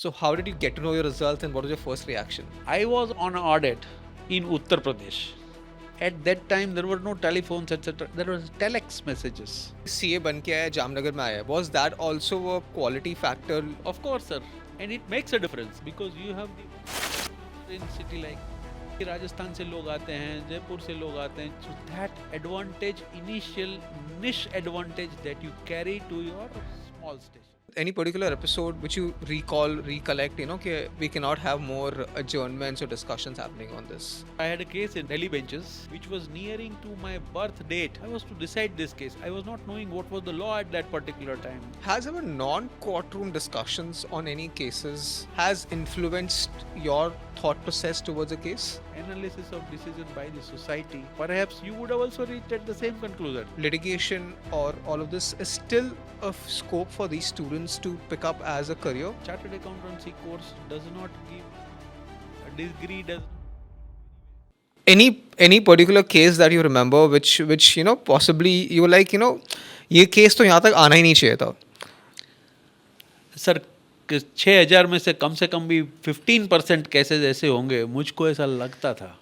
So how did you get to know your results and what was your first reaction? I was on an audit in Uttar Pradesh. At that time, there were no telephones, etc. There was telex messages. CA बन के आया जामनगर में आया. Was that also a quality factor? Of course, sir. And it makes a difference because you have the in city like Rajasthan से लोग आते हैं, जयपुर से लोग आते हैं. So that advantage, initial niche advantage that you carry to your small station. Any particular episode which you recollect, we cannot have more adjournments or discussions happening on this? I had a case in Delhi benches which was nearing to my birth date. I was to decide this case. I was not knowing what was the law at that particular time. Has our non-courtroom discussions on any cases has influenced your thought process towards a case? Analysis of decision by the society. Perhaps you would have also reached at the same conclusion. Litigation or all of this is still a scope for these students to pick up as a career? Chartered accountancy course does not give a degree. Any particular case that you remember which possibly you were like ये case तो यहाँ तक आना ही नहीं चाहिए था? Sir 6,000 में से कम भी 15% केसेस ऐसे होंगे. मुझको ऐसा लगता था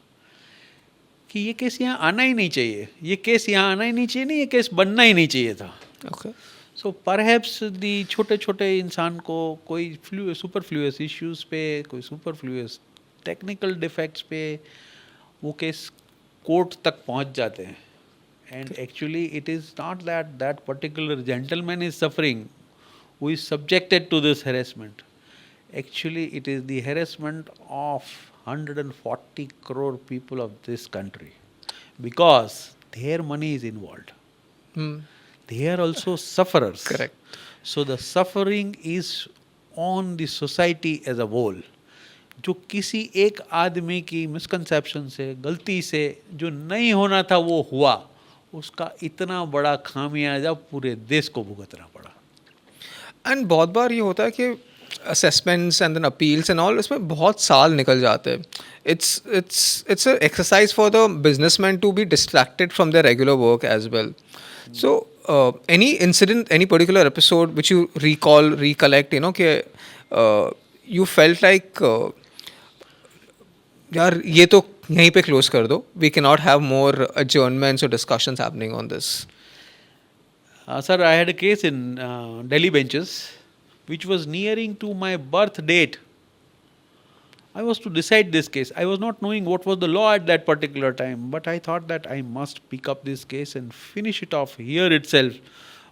कि ये केस यहाँ आना ही नहीं चाहिए, ये केस यहाँ आना ही नहीं चाहिए, नहीं ये केस बनना ही नहीं चाहिए था. Okay. सो परहैप्स दी छोटे छोटे इंसान को कोई सुपरफ्लूअस इश्यूज पे, कोई सुपरफ्लूअस टेक्निकल डिफेक्ट्स पे वो केस कोर्ट तक पहुंच जाते हैं. And actually it is not that particular gentleman is suffering who is subjected to this harassment. Actually, it is the harassment of 140 crore people of this country because their money is involved. They are also sufferers. Correct. So the suffering is on the society as a whole. जो किसी एक आदमी की misconception से, गलती से जो नहीं होना था वो हुआ, उसका इतना बड़ा खामियाजा पूरे देश को भुगतना पड़ा. एंड बहुत बार ये होता है कि assessments and then appeals and all, इसमें बहुत साल निकल जाते हैं. It's a exercise for the businessman to be distracted from the regular work as well. So any incident, any particular episode which you recollect, कि यू फेल्ट लाइक यार ये तो यहीं पे क्लोज कर दो, we can not have more adjournments or discussions happening on this? Sir, I had a case in Delhi benches which was nearing to my birth date. I was to decide this case. I was not knowing what was the law at that particular time, but I thought that I must pick up this case and finish it off here itself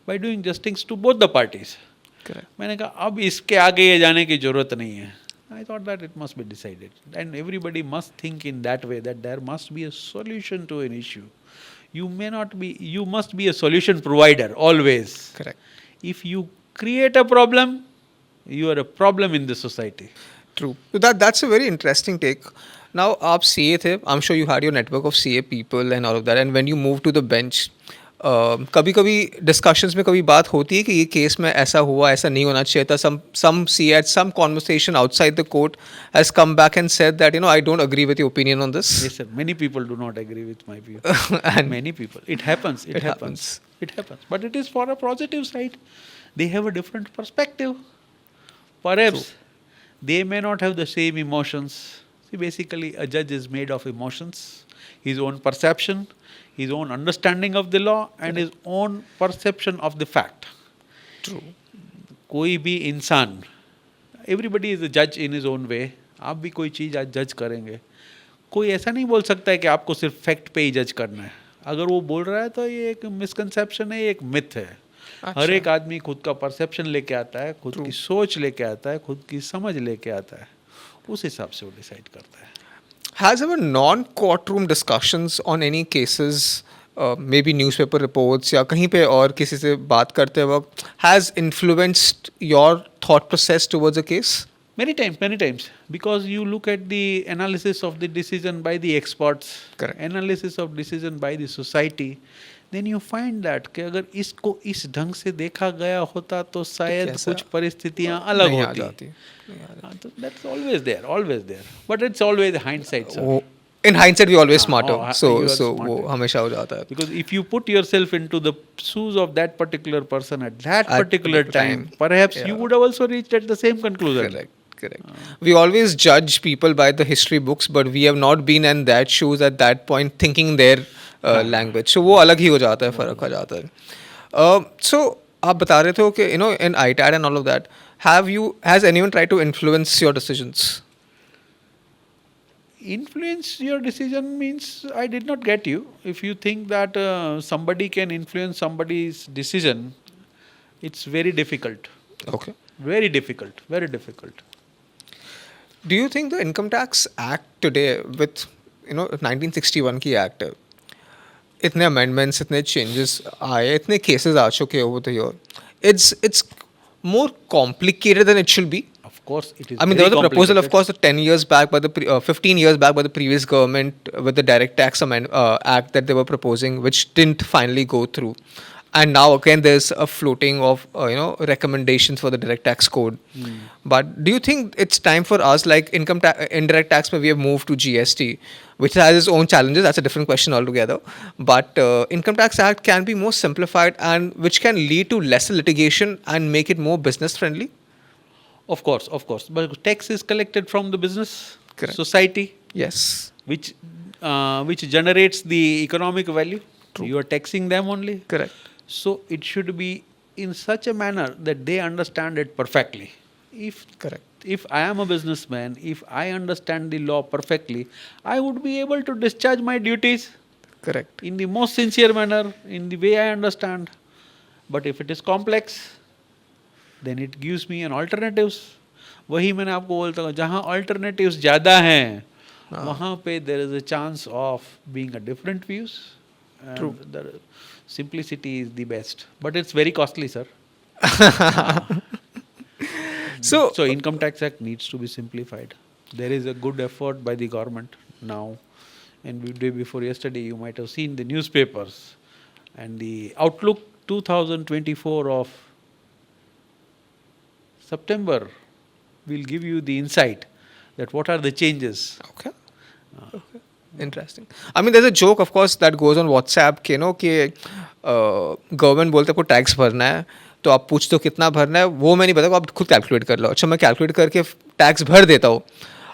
by doing justice to both the parties. Correct. मैंने कहा अब इसके आगे ये जाने की ज़रूरत नहीं है. I thought that it must be decided. And everybody must think in that way, that there must be a solution to an issue. You must be a solution provider always. Correct. If you create a problem, you are a problem in the society. True. So that's a very interesting take. Now, आप CA थे. I'm sure you had your network of CA people and all of that. And when you moved to the bench, कभी-कभी discussions में कभी बात होती है कि ये केस में ऐसा हुआ, ऐसा नहीं होना चाहिए था. Some CA at some conversation outside the court has come back and said that I don't agree with your opinion on this. Yes, sir. Many people do not agree with my view. And many people. It happens. It happens. It happens. But it is for a positive side. They have a different perspective. Perhaps they may not have the same emotions. See, basically, a judge is made of emotions, his own perception, his own understanding of the law, and his own perception of the fact. True. कोई भी इंसान, everybody is a judge in his own way. आप भी कोई चीज़ आज जज करेंगे, कोई ऐसा नहीं बोल सकता है कि आपको सिर्फ फैक्ट पे ही जज करना है. अगर वो बोल रहा है तो ये एक मिसकंसेप्शन है, एक मिथ है. अच्छा. हर एक आदमी खुद का परसेप्शन लेके आता है, खुद की सोच लेके आता है, खुद की समझ लेके आता है, उस हिसाब से वो डिसाइड करता है. Has our non-courtroom discussions on any cases, maybe newspaper reports या कहीं पे और किसी से बात करते वक्त, has influenced your thought process towards a case? Many times. Because you look at the analysis of the decision by the experts, Correct. analysis of decision by the society, then you find that कि अगर इसको इस ढंग से देखा गया होता तो शायद कुछ परिस्थितियाँ अलग होती. तो that's always there. But it's always hindsight, sir. In hindsight, we always smarter. you are So smarter. वो हमेशा हो जाता है. Because if you put yourself into the shoes of that particular person at that particular time, perhaps you would have also reached at the same conclusion. Correct. Correct. We always judge people by the history books, but we have not been in that shoes at that point thinking their language. So वो अलग ही हो जाता है, फर्क आ जाता है. So आप बता रहे थे कि in ITAD and all of that, has anyone tried to influence your decisions? Influence your decision means I did not get you. If you think that somebody can influence somebody's decision, it's very difficult. Okay. Very difficult. Very difficult. Do you think the Income Tax Act today, with 1961 की act है, इतने amendments, इतने changes आए, इतने cases आ चुके over the year, it's more complicated than it should be? Of course, it is. I mean, there was a proposal, of course, 10 years back, by the 15 years back, by the previous government with the Direct Tax Act that they were proposing, which didn't finally go through. And now again, there's a floating of recommendations for the direct tax code. But do you think it's time for us, like indirect tax, where we have moved to GST, which has its own challenges? That's a different question altogether. But Income Tax Act can be more simplified, and which can lead to lesser litigation and make it more business friendly. Of course, of course. But tax is collected from the business Correct. society, Yes. which generates the economic value. True. You are taxing them only. Correct. So it should be in such a manner that they understand it perfectly. Correct. If I am a businessman, if I understand the law perfectly, I would be able to discharge my duties Correct. in the most sincere manner, in the way I understand. But if it is complex, then it gives me an alternatives. वही मैंने आपको बोलता हूँ, जहाँ alternatives ज़्यादा हैं, वहाँ पे there is a chance of being a different views. And True. The simplicity is the best, but it's very costly, sir. So Income Tax Act needs to be simplified. There is a good effort by the government now, and the day before yesterday you might have seen the newspapers and the Outlook 2024 of September will give you the insight that what are the changes. Okay. Okay. Interesting. I mean, there's a joke, of course, that goes on WhatsApp कि government बोलते हैं आपको tax भरना है, तो आप पूछते हो कितना भरना है, वो मैं नहीं बताऊँ, आप खुद कैलकुलेट कर लो. अच्छा, मैं कैलकुलेट करके टैक्स भर देता हूँ,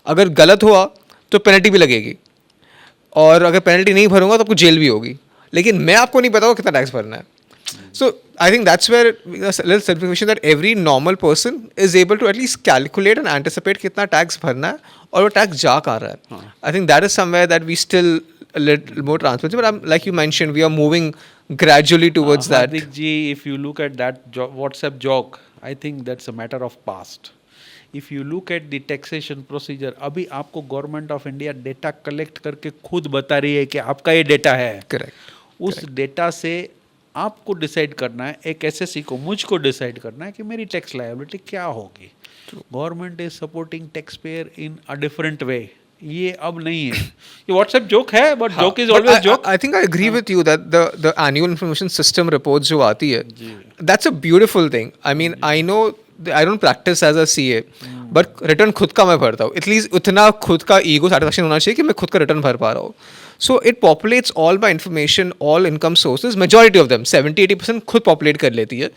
अगर गलत हुआ तो पेनल्टी भी लगेगी, और अगर पेनल्टी नहीं भरूंगा तो आपको जेल भी होगी, लेकिन मैं आपको नहीं बताऊँ कितना टैक्स भरना है. So I think that's where a little simplification, that every normal person is able to at least calculate and anticipate कितना टैक्स भरना है और वो टैक्स जा कहाँ रहा है. I think that is somewhere that we still a little more transparency, but like you mentioned, we are moving gradually towards that. Hardik ji, if you look at that WhatsApp joke, I think that's a matter of past. If you look at the taxation procedure, अभी आपको government of India data collect करके खुद बता रही है कि आपका ये डेटा है. Correct. उस डेटा से आपको डिसाइड करना है, एक एसएससी को, मुझको डिसाइड करना है कि मेरी टैक्स लायबिलिटी क्या होगी. Government is supporting tax payer in a different way. ये अब नहीं है, ये व्हाट्सएप जोक है, but joke is always joke. I think I agree with you that the annual information system report जो आती है, that's a beautiful thing. I mean, I know I don't practice as a CA, but return खुद का मैं भरता हूँ. At least उतना खुद का ईगो सेटिस्फैक्शन होना चाहिए कि मैं खुद का रिटर्न भर पा रहा हूँ. So it populates all my information, all income sources, majority of them, 70-80% खुद populate कर लेती है,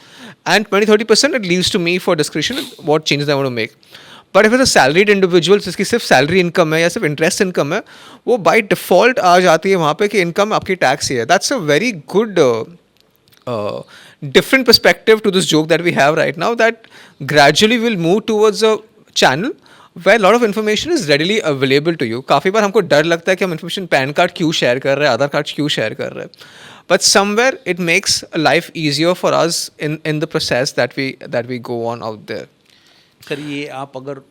and 20-30% it leaves to me for discretion what changes I want to make. But if it's a salaried individual जिसकी सिर्फ salary income है या सिर्फ interest income है, वो by default आ जाती है वहाँ पे कि income आपकी tax ही है. That's a very good different perspective to this joke that we have right now, that gradually we'll move towards a channel where a lot of information is readily available to you. काफ़ी बार हमको डर लगता है कि हम information pan card क्यों share कर रहे हैं, आधार कार्ड क्यों शेयर कर रहे हैं. But somewhere it makes life easier for us in the process that we go on out there. Sir, ये आप अगर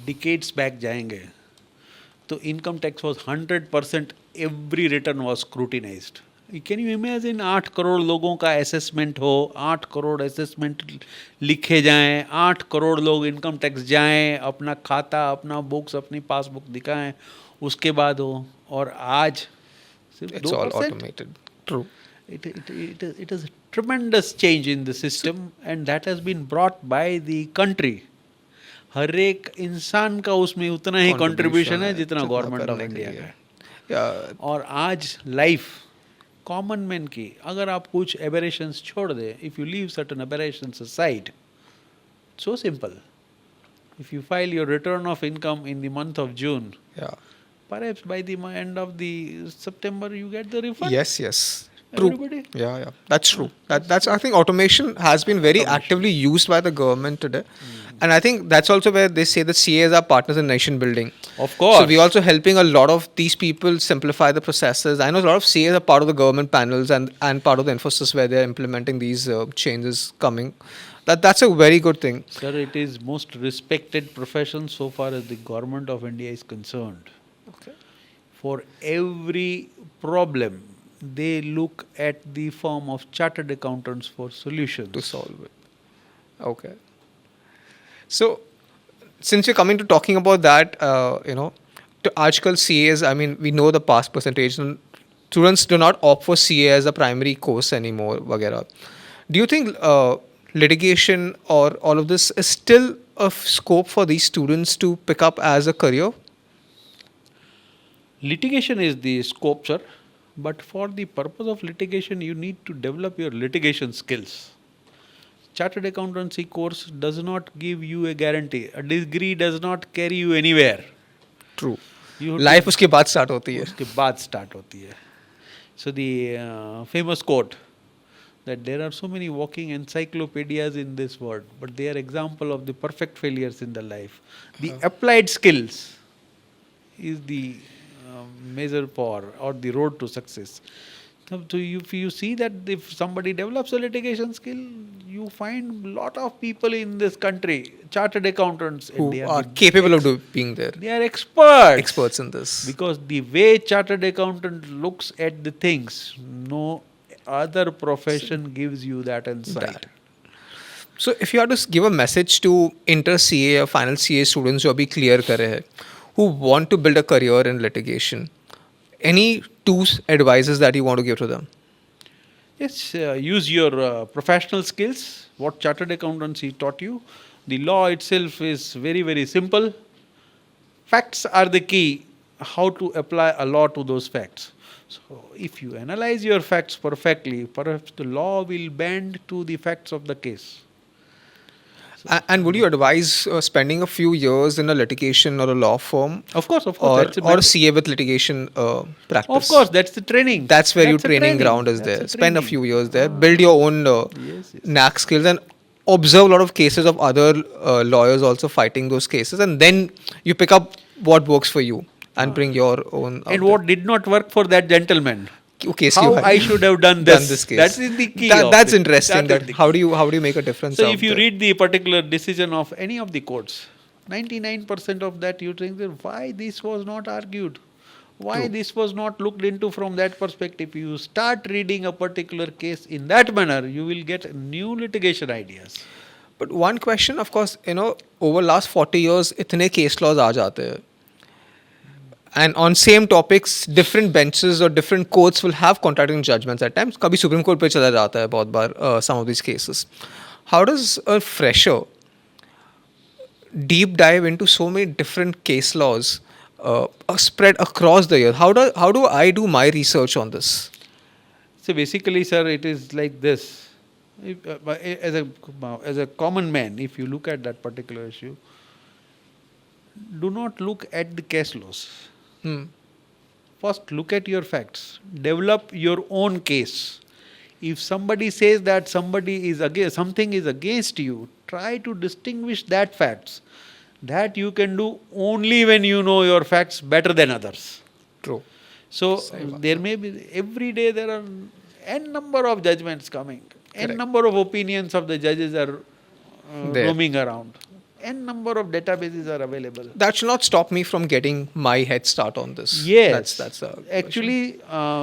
डिकेड्स बैक जाएंगे तो income tax was 100%, every return was scrutinised. Can you imagine 8 crore लोगों का असेसमेंट हो, 8 crore assessment लिखे जाएं, 8 करोड़ लोग इनकम टैक्स जाएं, अपना खाता, अपना बुक्स, अपनी पासबुक दिखाएं, उसके बाद हो. और आज सिर्फ 2%. It's all automated. True. It is a tremendous change in the system, and that has been brought by the country. हर एक इंसान का उसमें उतना ही कंट्रीब्यूशन है जितना गवर्नमेंट ऑफ इंडिया का है. और आज लाइफ कॉमन मैन की, अगर आप कुछ एबरेशंस छोड़ दे, if you leave certain aberrations aside, so simple. If you file your return of income in the month of June, Yeah. perhaps by the end of the September you get the refund. Yes. True. Everybody. Yeah. That's true. That's That's I think automation has been very Automation. actively used by the government today. And I think that's also where they say that CAs are partners in nation building. Of course. So we're also helping a lot of these people simplify the processes. I know a lot of CAs are part of the government panels and part of the emphasis where they're implementing these changes coming. That's a very good thing. Sir, it is most respected profession so far as the government of India is concerned. Okay. For every problem, they look at the firm of chartered accountants for solutions. To solve it. Okay. So, since you're coming to talking about that, to article CAs, I mean, we know the pass percentage, and students do not opt for CA as a primary course anymore, वगैरह. Do you think litigation or all of this is still a scope for these students to pick up as a career? Litigation is the scope, sir. But for the purpose of litigation, you need to develop your litigation skills. Chartered accountancy course does not give you a guarantee. A degree does not carry you anywhere. True. You have Life to- उसके बाद start होती है. उसके बाद start होती है. So the famous quote that there are so many walking encyclopedias in this world, but they are example of the perfect failures in the life. The applied skills is the measure for or the road to success. So if you see that if somebody develops a litigation skill, you find lot of people in this country, chartered accountants, and Who they are the capable of being there. they are experts. Experts in this. Because the way chartered accountant looks at the things, no other profession gives you that insight. That. So if you had to give a message to inter CA or final CA students जो अभी clear कर रहे हैं, who want to build a career in litigation, any two advices that you want to give to them? Yes, use your professional skills, what chartered accountancy taught you. The law itself is very, very simple. Facts are the key, how to apply a law to those facts. So, if you analyze your facts perfectly, perhaps the law will bend to the facts of the case. And would you advise spending a few years in a litigation or a law firm, Of course, or CA with litigation practice? Of course, that's the training. That's where your That's a training ground is That's there. a Spend a training. few years there, build your own Yes, yes. knack skills, and observe a lot of cases of other lawyers also fighting those cases, and then you pick up what works for you and bring your own. And what did not work for that gentleman? case How you had I should have done this. case. That is the key. That's interesting. That is That the how do you make a difference? So out if you there? read the particular decision of any of the courts, 99% of that you think that why this was not argued, why True. this was not looked into from that perspective. You start reading a particular case in that manner, you will get new litigation ideas. But one question, of course, over last 40 years, इतने case laws आ जाते हैं. And on same topics, different benches or different courts will have contradicting judgments at times. कभी Supreme Court पे चला जाता है बहुत बार some of these cases. How does a fresher deep dive into so many different case laws spread across the year? How do I do my research on this? So basically, sir, it is like this. If, as a common man, if you look at that particular issue, do not look at the case laws. First, look at your facts. Develop your own case. If somebody says that somebody is something is against you, try to distinguish that facts. That you can do only when you know your facts better than others. True. So there may be every day there are n number of judgments coming, n number of opinions of the judges are roaming around. N number of databases are available. That should not stop me from getting my head start on this. Yes. That's actually,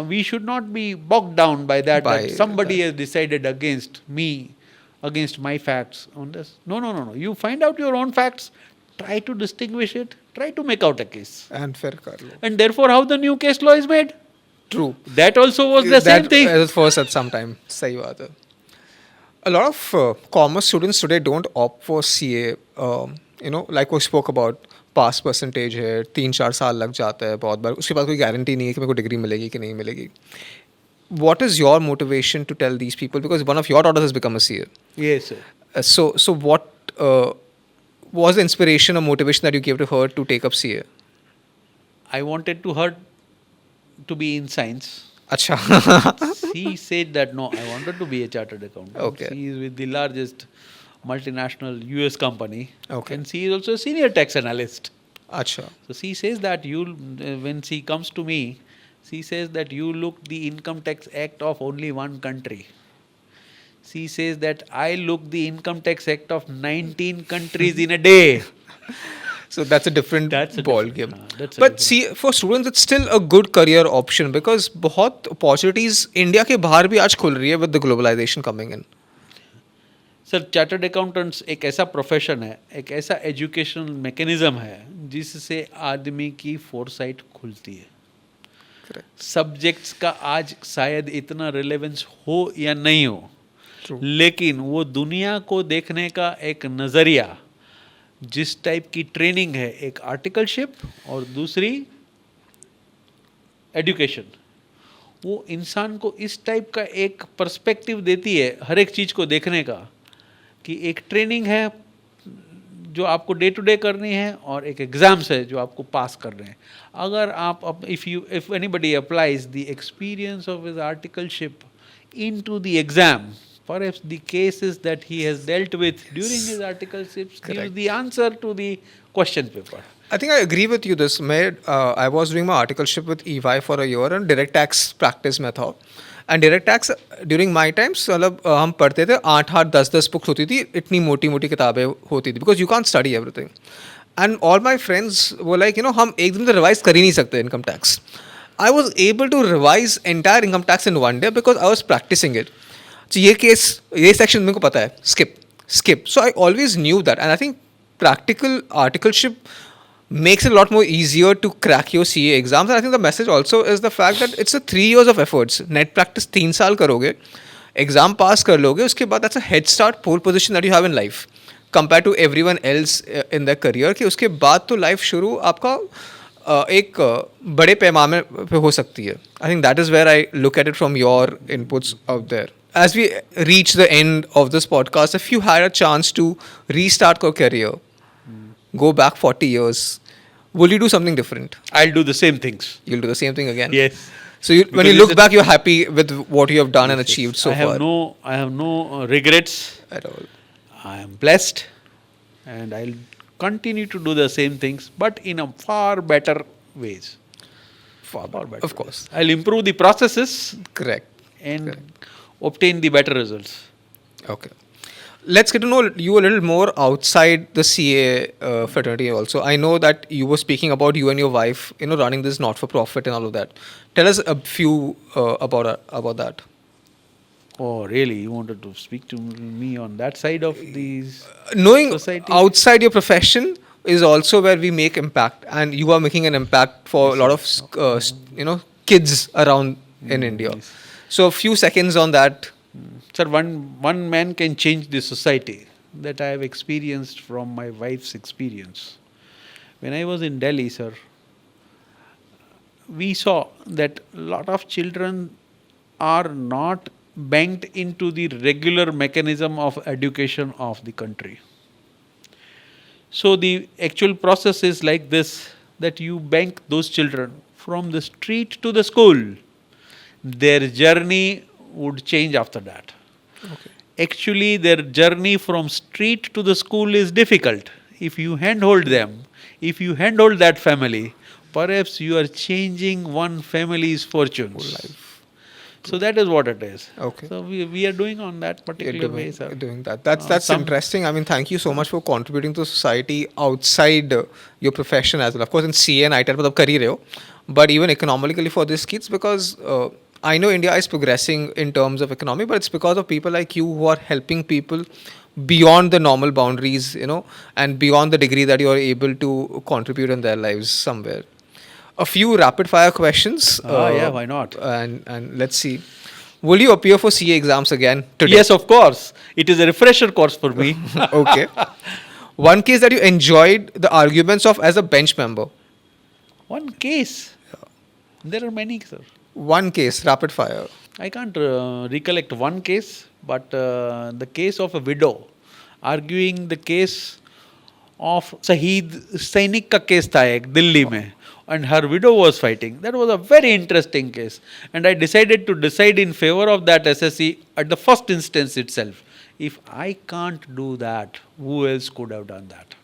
we should not be bogged down by that, that somebody has decided against me, against my facts on this. No. You find out your own facts, try to distinguish it, try to make out a case. And fair kar lo. And therefore, how the new case law is made? True. That also was the same thing. That first at some time. सही बात है. A lot of commerce students today don't opt for CA. Like we spoke about, pass percentage है, 3-4 साल लग जाता है बहुत बार. उसके बाद कोई guarantee नहीं है कि मेरे को degree मिलेगी कि नहीं मिलेगी. What is your motivation to tell these people? Because one of your daughters has become a CA. Yes, sir. So was the inspiration or motivation that you gave to her to take up CA? I wanted to her to be in science. Acha. She said that no, I wanted to be a chartered accountant. Okay. She is with the largest multinational US company. Okay. And she is also a senior tax analyst. Acha. So she says that when she comes to me, she says that you look the income tax act of only one country. She says that I look the income tax act of 19 countries in a day. So that's a different That's a ball different- game. that's a But different- see, for students, it's still a good career option because बहुत opportunities India के बाहर भी आज खुल रही है with the globalization coming in. Sir chartered accountants एक ऐसा प्रोफेशन है, एक ऐसा एजुकेशनल मैकेनिज्म है जिससे आदमी की फोरसाइट खुलती है. Correct. सब्जेक्ट्स का आज शायद इतना रिलेवेंस हो या नहीं हो, True. लेकिन वो दुनिया को देखने का एक नज़रिया, जिस टाइप की ट्रेनिंग है, एक आर्टिकलशिप और दूसरी एजुकेशन, वो इंसान को इस टाइप का एक पर्सपेक्टिव देती है हर एक चीज़ को देखने का, कि एक ट्रेनिंग है जो आपको डे टू डे करनी है और एक एग्ज़ाम्स है जो आपको पास कर रहे हैं. अगर आप if anybody applies the experience of his articleship into the exam, perhaps the cases that he has dealt with during his articleships gives Correct. the answer to the question paper. I think I agree with you this. I was doing my articleship with EY for a year and direct tax practice में था. And direct tax during my times मतलब हम पढ़ते थे 8-8 10-10 books होती थी, इतनी मोटी मोटी किताबें होती थी because you can't study everything. And all my friends were like, हम एक दिन तो रिवाइज कर ही नहीं सकते income tax. I was able to revise entire income tax in one day because I was practicing it. So ये section मेरे को पता है, skip. So I always knew that, and I think practical articleship makes it a lot more easier to crack your CA exams. And I think the message also is the fact that it's a 3 years of efforts. Net practice 3 साल करोगे, exam pass कर लोगे, उसके बाद that's a head start, pole position that you have in life compared to everyone else in their career. कि उसके बाद तो life शुरू आपका एक बड़े पैमाने पे हो सकती है. I think that is where I look at it from your inputs out there. As we reach the end of this podcast, if you had a chance to restart your career, go back 40 years, will you do something different? I'll do the same things. You'll do the same thing again? Yes. So when Because you it's look back, you're happy with what you have done and Yes, yes. achieved so I have far? I have no regrets. At all. I am blessed, and I'll continue to do the same things, but in a far better ways. Far better. Of course. I'll improve the processes Correct. and obtain the better results. Okay. Let's get to know you a little more outside the CA fraternity also. I know that you were speaking about you and your wife, running this not-for-profit and all of that. Tell us a few about that. Oh, really? You wanted to speak to me on that side of these Knowing society? outside your profession is also where we make impact, and you are making an impact for a lot of kids around in India. Yes. So a few seconds on that. Sir, one man can change the society. That I have experienced from my wife's experience. When I was in Delhi, sir, we saw that a lot of children are not banked into the regular mechanism of education of the country. So the actual process is like this, that you bank those children from the street to the school. Their journey would change after that. Okay. Actually, their journey from street to the school is difficult. If you handhold them, if you handhold that family, perhaps you are changing one family's fortunes. Whole life. So that is what it is. Okay. So we are doing on that particular way, sir. Doing that. That's some- interesting. I mean, thank you so much for contributing to society outside your profession as well. Of course, in CA and ITAR, मतलब कर ही रहे हो, but even economically for these kids, because I know India is progressing in terms of economy, but it's because of people like you who are helping people beyond the normal boundaries, and beyond the degree that you are able to contribute in their lives somewhere. A few rapid fire questions. Yeah, why not? And let's see. Will you appear for CA exams again today? Yes, of course. It is a refresher course for me. Okay. One case that you enjoyed the arguments of as a bench member. One case. There are many, sir. One case, rapid fire. I can't recollect one case, but the case of a widow arguing the case of शहीद सैनिक का case था एक दिल्ली में, and her widow was fighting. That was a very interesting case, and I decided to decide in favor of that SSC at the first instance itself. If I can't do that, who else could have done that?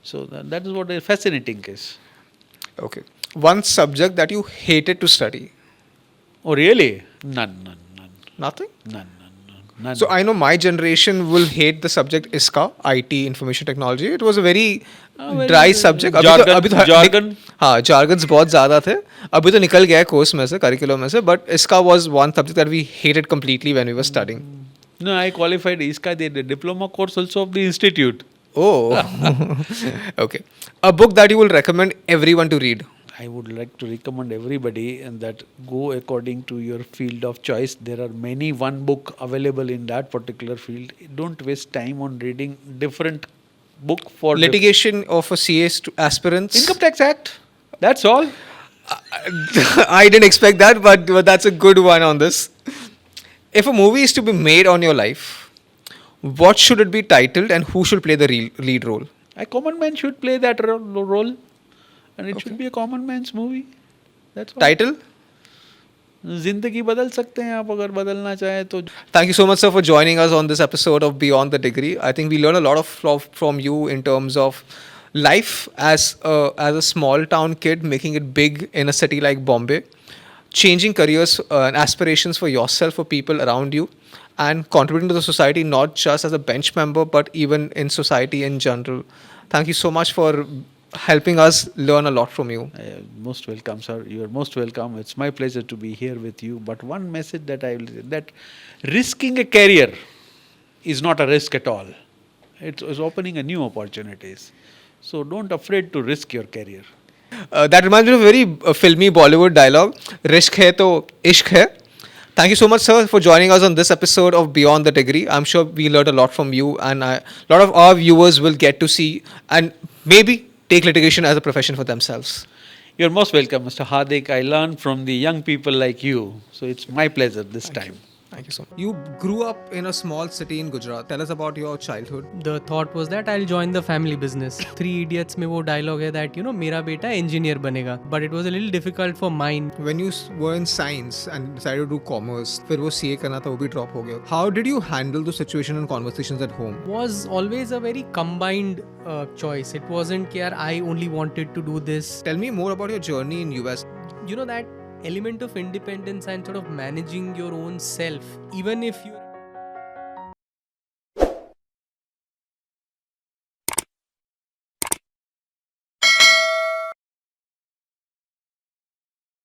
So that is what a fascinating case. Okay. One subject that you hated to study. Oh really? None. Nothing? None. So I know my generation will hate the subject ISCA, IT, Information Technology. It was a very dry subject. jargon. हाँ, jargons बहुत ज़्यादा थे. अभी तो निकल गया है course में से, curriculum में से. But ISCA was one subject that we hated completely when we were studying. No, I qualified ISCA, the diploma course also of the institute. Oh, okay. A book that you will recommend everyone to read. I would like to recommend everybody and that go according to your field of choice. There are many one book available in that particular field. Don't waste time on reading different book for Litigation of a CA aspirants. Income Tax Act. That's all. I didn't expect that, but that's a good one on this. If a movie is to be made on your life, what should it be titled and who should play the lead role? A common man should play that role. And it should be a common man's movie. That's all. Title? जिंदगी बदल सकते हैं आप अगर बदलना चाहें तो. Thank you so much, sir, for joining us on this episode of Beyond the Degree. I think we learned a lot from you in terms of life as a small town kid making it big in a city like Bombay, changing careers and aspirations for yourself, for people around you, and contributing to the society not just as a bench member but even in society in general. Thank you so much for helping us learn a lot from you. Most welcome, sir. You are most welcome. It's my pleasure to be here with you. But one message that I will say, that risking a career is not a risk at all. It is opening a new opportunities. So don't afraid to risk your career. That reminds me of a very filmy Bollywood dialogue. Rishk hai to ishq hai. Thank you so much, sir, for joining us on this episode of Beyond the Degree. I'm sure we learned a lot from you, and a lot of our viewers will get to see and maybe take litigation as a profession for themselves. You're most welcome, Mr. Hardik. I learn from the young people like you. So it's my pleasure this time. Thank you so much. You grew up in a small city in Gujarat. Tell us about your childhood. The thought was that I'll join the family business. 3 Idiots में वो dialogue है that मेरा बेटा engineer बनेगा. But it was a little difficult for mine. When you were in science and decided to do commerce, फिर वो CA करना था वो भी drop हो गया. How did you handle the situation and conversations at home? Was always a very combined choice. It wasn't that I only wanted to do this. Tell me more about your journey in US. That element of independence and sort of managing your own self, even if you